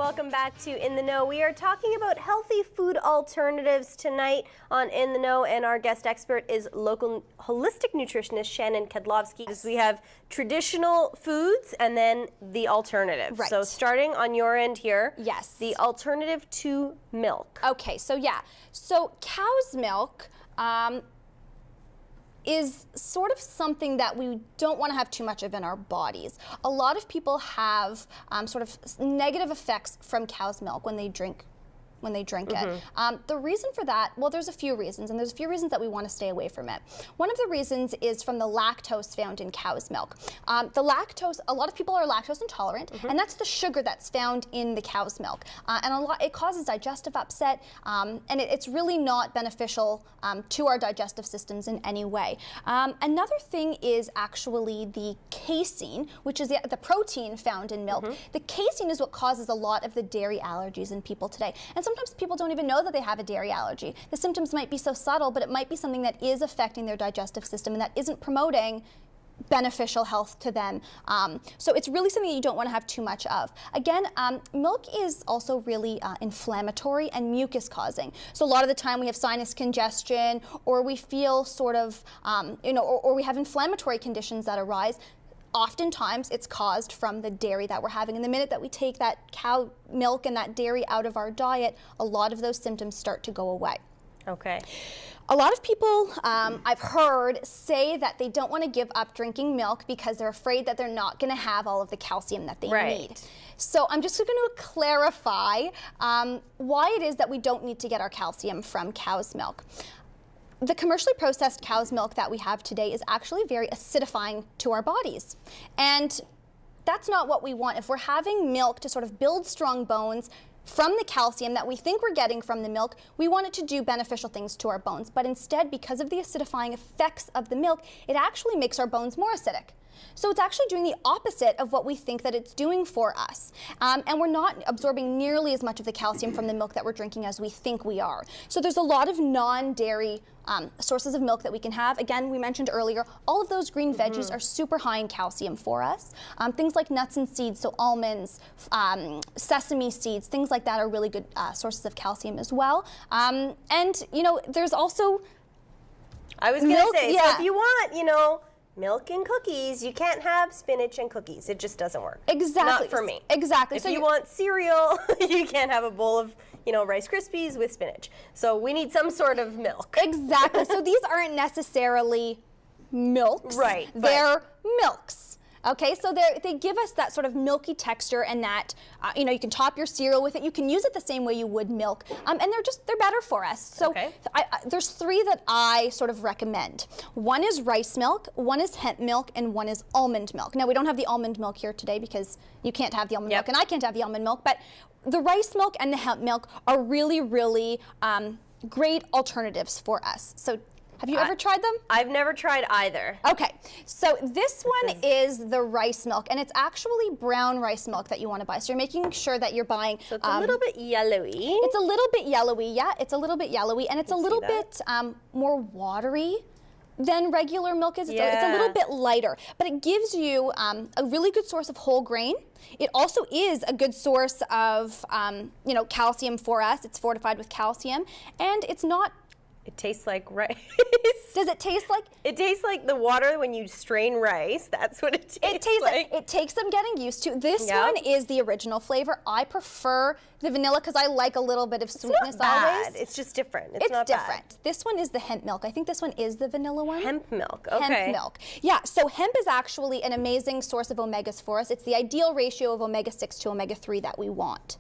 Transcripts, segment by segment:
welcome back to In the Know. We are talking about healthy food alternatives tonight on In the Know, and our guest expert is local holistic nutritionist Shannon Kadlovski. We have traditional foods and then the alternative. Right. So starting on your end here, yes, the alternative to milk. Okay, so cow's milk is sort of something that we don't want to have too much of in our bodies. A lot of people have sort of negative effects from cow's milk when they drink it. The reason for that, well, there's a few reasons, and there's a few reasons that we want to stay away from it. One of the reasons is from the lactose found in cow's milk. The lactose, a lot of people are lactose intolerant, and that's the sugar that's found in the cow's milk. And it causes digestive upset, and it's really not beneficial to our digestive systems in any way. Another thing is actually the casein, which is the protein found in milk. The casein is what causes a lot of the dairy allergies in people today. And sometimes people don't even know that they have a dairy allergy. The symptoms might be so subtle, but it might be something that is affecting their digestive system and that isn't promoting beneficial health to them. So it's really something you don't want to have too much of. Again, milk is also really inflammatory and mucus causing. So a lot of the time we have sinus congestion, or we feel sort of, or we have inflammatory conditions that arise. Oftentimes it's caused from the dairy that we're having. And the minute that we take that cow milk and that dairy out of our diet, a lot of those symptoms start to go away. Okay. A lot of people I've heard say that they don't want to give up drinking milk because they're afraid that they're not going to have all of the calcium that they need. So I'm just going to clarify why it is that we don't need to get our calcium from cow's milk. The commercially processed cow's milk that we have today is actually very acidifying to our bodies. And that's not what we want. If we're having milk to sort of build strong bones from the calcium that we think we're getting from the milk, we want it to do beneficial things to our bones. But instead, because of the acidifying effects of the milk, it actually makes our bones more acidic. So it's actually doing the opposite of what we think that it's doing for us. And we're not absorbing nearly as much of the calcium from the milk that we're drinking as we think we are. So there's a lot of non-dairy sources of milk that we can have. Again, we mentioned earlier, all of those green veggies are super high in calcium for us. Things like nuts and seeds, so almonds, sesame seeds, things like that are really good sources of calcium as well. And, there's also I was going to say, so if you want, milk and cookies, you can't have spinach and cookies. It just doesn't work. Exactly. Not for me. Exactly. If you want cereal, you can't have a bowl of, Rice Krispies with spinach. So we need some sort of milk. Exactly. So these aren't necessarily milks. Right. They're milks. Okay, so they give us that sort of milky texture, and that, you can top your cereal with it. You can use it the same way you would milk, and they're better for us. So there's three that I sort of recommend. One is rice milk, one is hemp milk, and one is almond milk. Now, we don't have the almond milk here today because you can't have the almond milk, and I can't have the almond milk, but the rice milk and the hemp milk are really, really great alternatives for us. So have you ever tried them? I've never tried either. Okay, so this one is the rice milk, and it's actually brown rice milk that you want to buy. So you're making sure that you're buying. So it's a little bit yellowy. It's a little bit yellowy, yeah. It's a little bit yellowy, and it's a little bit more watery than regular milk is. It's a little bit lighter, but it gives you a really good source of whole grain. It also is a good source of calcium for us. It's fortified with calcium, and it's not. It tastes like rice. Does it taste like? It tastes like the water when you strain rice. That's what it tastes like. It takes some getting used to. This one is the original flavor. I prefer the vanilla because I like a little bit of sweetness always. It's just different. It's not different. Bad. This one is the hemp milk. I think this one is the vanilla one. Hemp milk. Okay. Hemp milk. Yeah. So hemp is actually an amazing source of omegas for us. It's the ideal ratio of omega-6 to omega-3 that we want.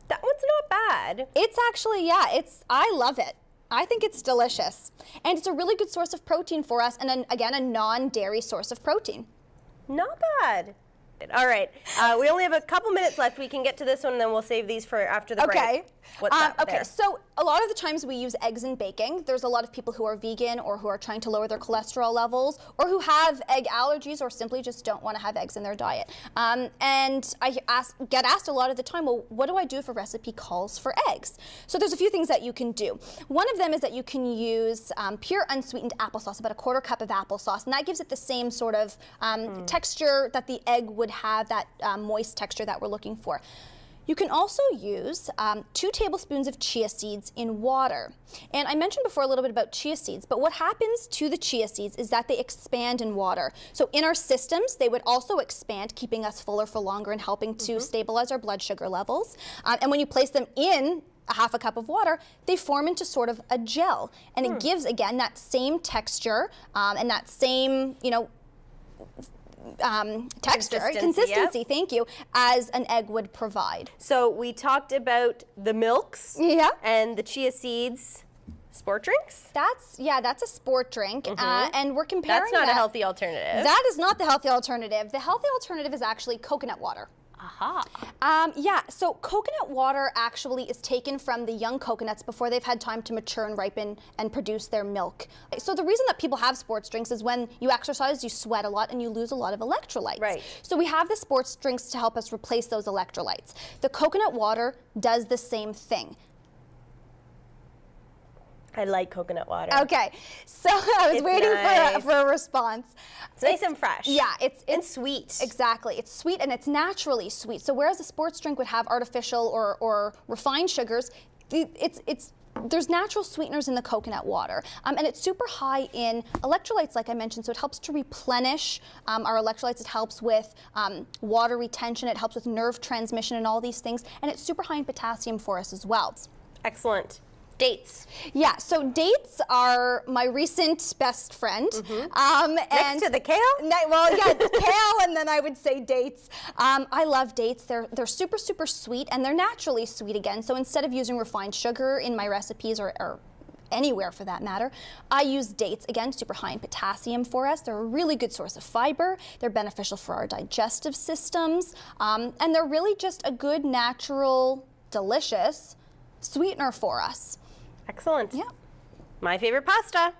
That one's not bad. It's actually I love it. I think it's delicious. And it's a really good source of protein for us, and again, a non-dairy source of protein. Not bad. All right, we only have a couple minutes left. We can get to this one, and then we'll save these for after the break. What's up there? So a lot of the times we use eggs in baking. There's a lot of people who are vegan or who are trying to lower their cholesterol levels or who have egg allergies or simply just don't want to have eggs in their diet. And I get asked a lot of the time, well, what do I do if a recipe calls for eggs? So there's a few things that you can do. One of them is that you can use pure unsweetened applesauce, about a quarter cup of applesauce, and that gives it the same sort of texture that the egg would have, that moist texture that we're looking for. You can also use 2 tablespoons of chia seeds in water. And I mentioned before a little bit about chia seeds, but what happens to the chia seeds is that they expand in water. So in our systems, they would also expand, keeping us fuller for longer and helping to stabilize our blood sugar levels. And when you place them in a half a cup of water, they form into sort of a gel. And it gives, again, that same texture and that same, consistency, thank you, as an egg would provide. So we talked about the milks and the chia seeds. Sport drinks? That's a sport drink, and we're comparing That's not a healthy alternative. That is not the healthy alternative. The healthy alternative is actually coconut water. So coconut water actually is taken from the young coconuts before they've had time to mature and ripen and produce their milk. So the reason that people have sports drinks is when you exercise, you sweat a lot and you lose a lot of electrolytes. Right. So we have the sports drinks to help us replace those electrolytes. The coconut water does the same thing. I like coconut water. Okay, so I was waiting for a response. It's nice and fresh. Yeah, it's sweet. Exactly, it's sweet and it's naturally sweet. So whereas a sports drink would have artificial or refined sugars, there's natural sweeteners in the coconut water. And it's super high in electrolytes, like I mentioned, so it helps to replenish our electrolytes. It helps with water retention. It helps with nerve transmission and all these things. And it's super high in potassium for us as well. Excellent. Dates. Yeah, so dates are my recent best friend. Next to the kale? Kale, and then I would say dates. I love dates. They're super, super sweet, and they're naturally sweet again. So instead of using refined sugar in my recipes or anywhere for that matter, I use dates. Again, super high in potassium for us. They're a really good source of fiber. They're beneficial for our digestive systems, and they're really just a good, natural, delicious sweetener for us. Excellent. Yeah. My favorite pasta.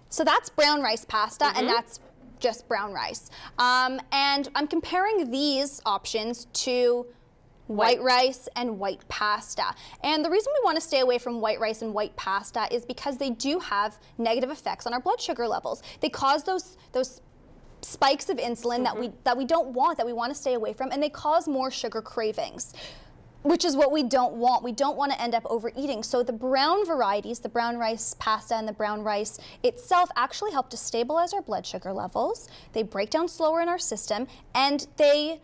So that's brown rice pasta, and that's just brown rice. And I'm comparing these options to white rice and white pasta. And the reason we want to stay away from white rice and white pasta is because they do have negative effects on our blood sugar levels. They cause those spikes of insulin that we don't want, that we want to stay away from, and they cause more sugar cravings, which is what we don't want. We don't want to end up overeating. So the brown varieties, the brown rice pasta and the brown rice itself actually help to stabilize our blood sugar levels. They break down slower in our system, and they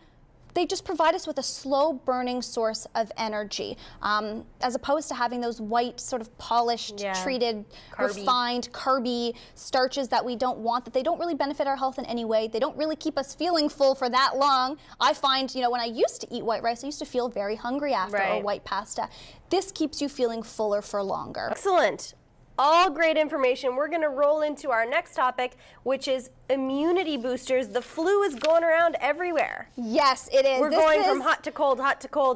just provide us with a slow burning source of energy, as opposed to having those white, sort of polished, treated, refined, carby starches that we don't want, that they don't really benefit our health in any way. They don't really keep us feeling full for that long. I find, when I used to eat white rice, I used to feel very hungry after, or white pasta. This keeps you feeling fuller for longer. Excellent. All great information. We're going to roll into our next topic, which is immunity boosters. The flu is going around everywhere. Yes, it is. We're going from hot to cold,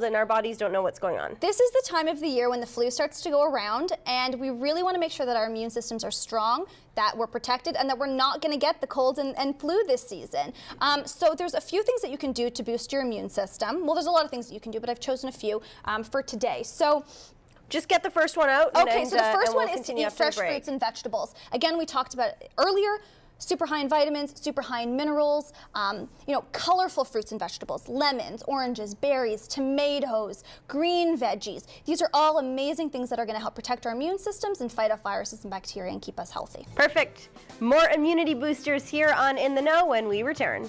and our bodies don't know what's going on. This is the time of the year when the flu starts to go around, and we really want to make sure that our immune systems are strong, that we're protected, and that we're not going to get the cold and flu this season. So there's a few things that you can do to boost your immune system. Well, there's a lot of things that you can do, but I've chosen a few for today. So just get the first one out. Okay, so the first one is to eat fresh fruits and vegetables. Again, we talked about it earlier. Super high in vitamins, super high in minerals, colorful fruits and vegetables, lemons, oranges, berries, tomatoes, green veggies. These are all amazing things that are going to help protect our immune systems and fight off viruses and bacteria and keep us healthy. Perfect. More immunity boosters here on In the Know when we return.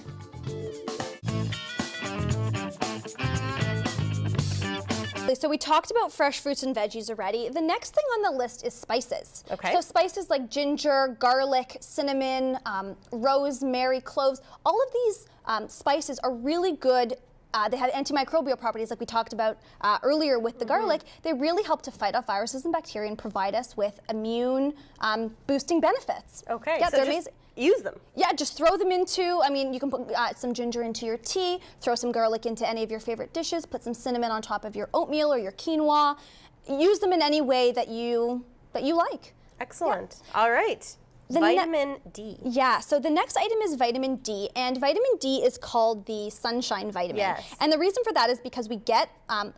So we talked about fresh fruits and veggies already. The next thing on the list is spices. Okay. So spices like ginger, garlic, cinnamon, rosemary, cloves, all of these spices are really good. They have antimicrobial properties like we talked about earlier with the garlic. They really help to fight off viruses and bacteria and provide us with immune boosting benefits. Okay, yeah, so they're just amazing. Use them. Yeah, just throw them into, you can put some ginger into your tea, throw some garlic into any of your favorite dishes, put some cinnamon on top of your oatmeal or your quinoa. Use them in any way that you like. Excellent. Yeah. All right. Vitamin D. Yeah, so the next item is vitamin D, and vitamin D is called the sunshine vitamin. Yes. And the reason for that is because we get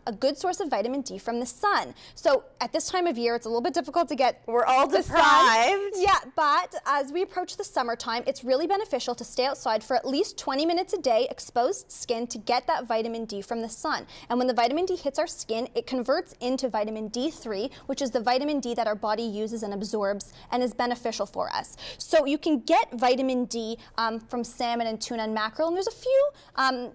a good source of vitamin D from the sun. So at this time of year, it's a little bit difficult to get We're all the deprived. sun. Yeah, but as we approach the summertime, it's really beneficial to stay outside for at least 20 minutes a day, exposed skin, to get that vitamin D from the sun. And when the vitamin D hits our skin, it converts into vitamin D3, which is the vitamin D that our body uses and absorbs and is beneficial for us. So you can get vitamin D from salmon and tuna and mackerel, and there's a few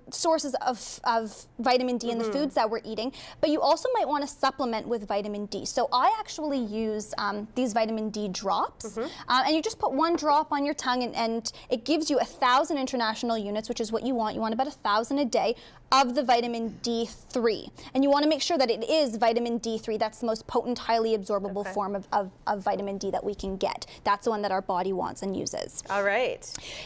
sources of vitamin D in the foods that we're eating, but you also might want to supplement with vitamin D. So I actually use these vitamin D drops, and you just put one drop on your tongue, and it gives you 1,000 international units, which is what you want. You want about 1,000 a day of the vitamin D3. And you want to make sure that it is vitamin D3. That's the most potent, highly absorbable form of vitamin D that we can get. That's the one that our body wants and uses. All right.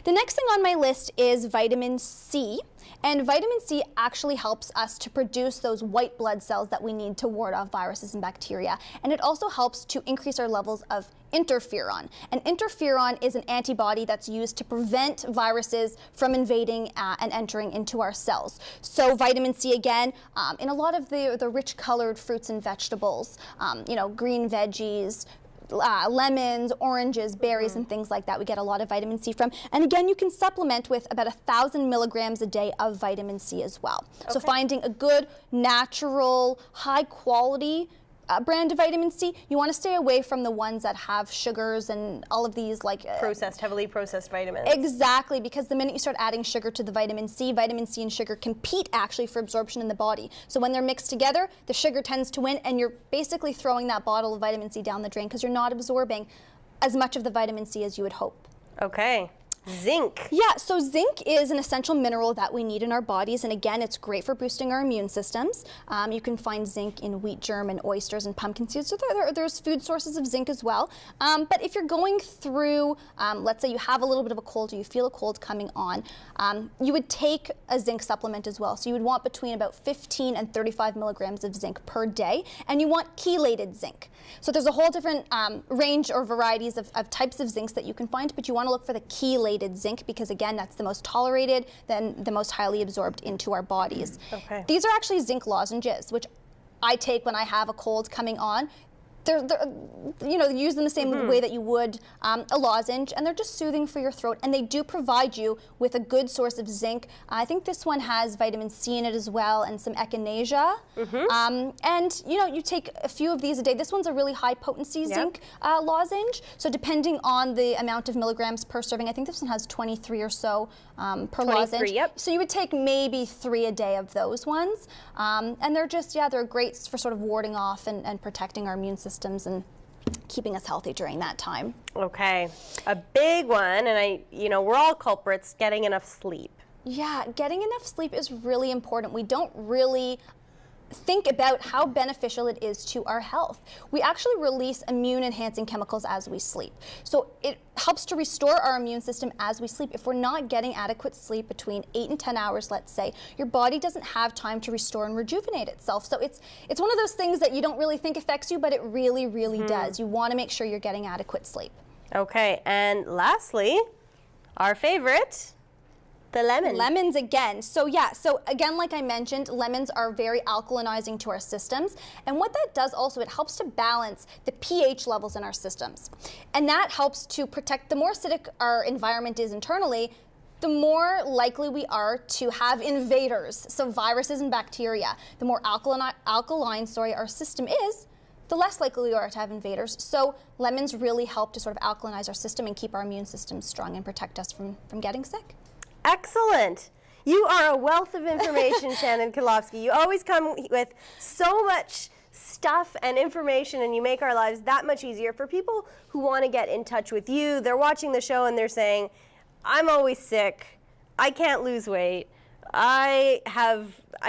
The next thing on my list is vitamin C. And vitamin C actually helps us to produce those white blood cells that we need to ward off viruses and bacteria. And it also helps to increase our levels of interferon. And interferon is an antibody that's used to prevent viruses from invading and entering into our cells. So vitamin C, again, in a lot of the rich colored fruits and vegetables, green veggies, lemons, oranges, berries, and things like that. We get a lot of vitamin C from. And again, you can supplement with about 1,000 milligrams a day of vitamin C as well. So finding a good, natural, high quality brand of vitamin C, you want to stay away from the ones that have sugars and all of these Heavily processed vitamins. Exactly, because the minute you start adding sugar to the vitamin C and sugar compete actually for absorption in the body. So when they're mixed together, the sugar tends to win, and you're basically throwing that bottle of vitamin C down the drain because you're not absorbing as much of the vitamin C as you would hope. Okay. Zinc. Yeah, so zinc is an essential mineral that we need in our bodies, and again, it's great for boosting our immune systems. You can find zinc in wheat germ and oysters and pumpkin seeds, so there's food sources of zinc as well. But if you're going through, let's say you have a little bit of a cold or you feel a cold coming on, you would take a zinc supplement as well. So you would want between about 15 and 35 milligrams of zinc per day, and you want chelated zinc. So there's a whole different range or varieties of types of zincs that you can find, but you want to look for the chelated zinc because, again, that's the most tolerated, then the most highly absorbed into our bodies. Okay. These are actually zinc lozenges, which I take when I have a cold coming on. They're use them the same way that you would a lozenge, and they're just soothing for your throat, and they do provide you with a good source of zinc. I think this one has vitamin C in it as well, and some echinacea. And you take a few of these a day. This one's a really high potency zinc lozenge, so depending on the amount of milligrams per serving, I think this one has 23 or so per lozenge. Yep. So you would take maybe 3 a day of those ones, and they're just, they're great for sort of warding off and protecting our immune systems and keeping us healthy during that time. Okay. A big one, and we're all culprits, getting enough sleep. Yeah, getting enough sleep is really important. We don't really think about how beneficial it is to our health. We actually release immune-enhancing chemicals as we sleep. So it helps to restore our immune system as we sleep. If we're not getting adequate sleep between 8 and 10 hours, let's say, your body doesn't have time to restore and rejuvenate itself. So it's one of those things that you don't really think affects you, but it really, really does. You want to make sure you're getting adequate sleep. Okay, and lastly, our favorite, the lemon. Lemons again. So again, like I mentioned, lemons are very alkalinizing to our systems. And what that does also, it helps to balance the pH levels in our systems. And that helps to protect, the more acidic our environment is internally, the more likely we are to have invaders, so viruses and bacteria. The more alkaline our system is, the less likely we are to have invaders. So lemons really help to sort of alkalinize our system and keep our immune system strong and protect us from getting sick. Excellent. You are a wealth of information, Shannon Kadlovski. You always come with so much stuff and information, and you make our lives that much easier. For people who want to get in touch with you, they're watching the show and they're saying, I'm always sick, I can't lose weight, I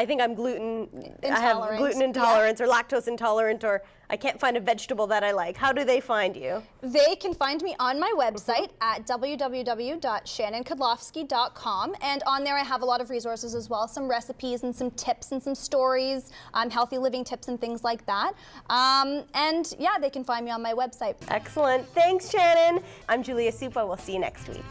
think I'm gluten. I have Intolerant. gluten intolerance or lactose intolerant, or I can't find a vegetable that I like. How do they find you? They can find me on my website at www.shannonkadlovski.com, and on there I have a lot of resources as well, some recipes and some tips and some stories, healthy living tips and things like that. And yeah, they can find me on my website. Excellent. Thanks, Shannon. I'm Julia Supa. We'll see you next week.